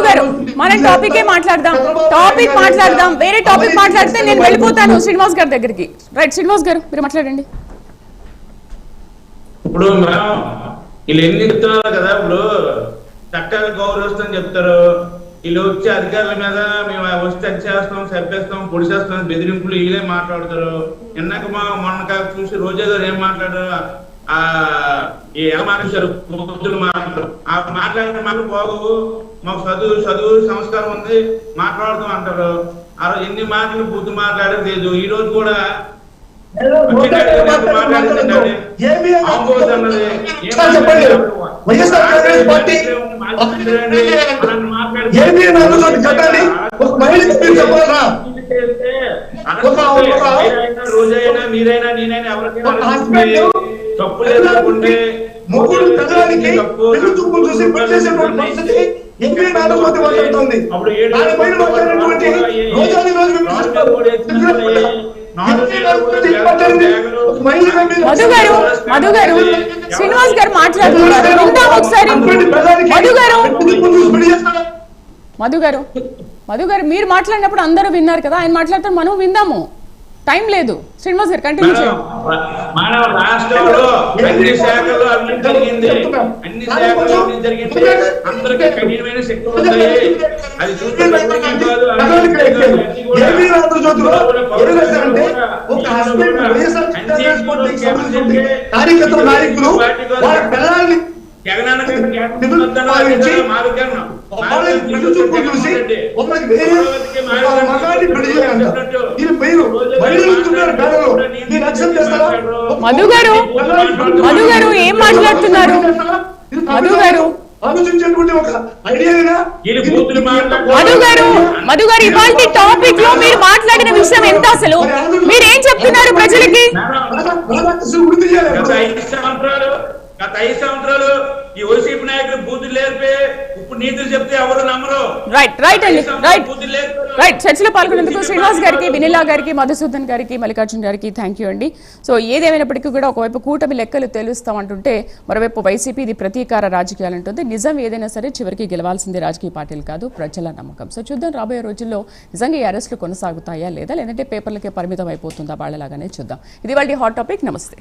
గారు మనం టాపిక్ మాట్లాడదాం వేరే టాపిక్ మాట్లాడితే నేను వెళ్ళిపోతాను శ్రీనివాస్ గారి దగ్గరికి. రైట్, శ్రీనివాస్ గారు మీరు మాట్లాడండి. ఇప్పుడు మనం వీళ్ళు ఎన్ని చెప్తున్నారు కదా, ఇప్పుడు చట్టాలు గౌరవిస్తామని చెప్తారు, వీళ్ళు వచ్చే అధికారుల మీద మేము వస్తే చేస్తాం, సరిపేస్తాం, పొడిచేస్తాం, బెదిరింపులు వీళ్ళే మాట్లాడతారు. ఎన్నాక మొన్న చూసి రోజా గారు ఏం మాట్లాడారు, ఎలా మాట్లాడారు, పొద్దులు మాట్లాడారు. ఆ మాట్లాడిన మాటలు పోగు, మాకు చదువు సంస్కారం ఉంది మాట్లాడుతాం అంటారు. ఎన్ని మాటలు బుద్ధి మాట్లాడేది లేదు. ఈ రోజు కూడా రోజైనా మీరైనా నేనైనా ఎవరికైనా తప్పు లేదనుకుంటే మధు గారు శ్రీనివాస్ గారు మాట్లాడుతున్నారు, విందాం ఒకసారి. మధు గారు మీరు మాట్లాడినప్పుడు అందరూ విన్నారు కదా, ఆయన మాట్లాడతారు, మనం విందాము. టైం లేదు. శ్రీనివాస్ గారు కంటిన్యూ చేయండి. మన రాష్ట్రంలో అన్ని శాఖల్లో అభివృద్ధి జరిగింది, అందరికీ కఠినమైన శక్తులు ఉంటాయి. అది చూస్తే మధు గారు ఏం మాట్లాడుతున్నారు? మధు గారు ఇవాళ టాపిక్ లో మీరు మాట్లాడిన విషయం ఎంత, అసలు మీరేం చెప్తున్నారు ప్రజలకి? గత 5 సంవత్సరాలు ఈ వైసీపీ నాయకులు బూతులు లేపే ఇప్పుడు నీతులు చెప్తే ఎవరు నమ్మరు. రైట్ చర్చలో పాల్గొనేందుకు శ్రీనివాస్ గారికి, వినిలా గారికి, మధుసూదన్ గారికి, మల్లికార్జున్ గారికి థ్యాంక్ యూ అండి. సో ఏదేమైనప్పటికీ కూడా ఒకవైపు కూటమి లెక్కలు తెలుస్తామంటుంటే మరోవైపు వైసీపీ ఇది ప్రతీకార రాజకీయాలు ఉంటుంది. నిజం ఏదైనా సరే చివరికి గెలవాల్సింది రాజకీయ పార్టీలు కాదు, ప్రజల నమ్మకం. సో చూద్దాం రాబోయే రోజుల్లో నిజంగా ఈ అరెస్టులు కొనసాగుతాయా లేదా, లేదంటే పేపర్లకే పరిమితం అయిపోతుందా వాళ్ళలాగానే చూద్దాం. ఇది వాళ్ళ హాట్ టాపిక్. నమస్తే.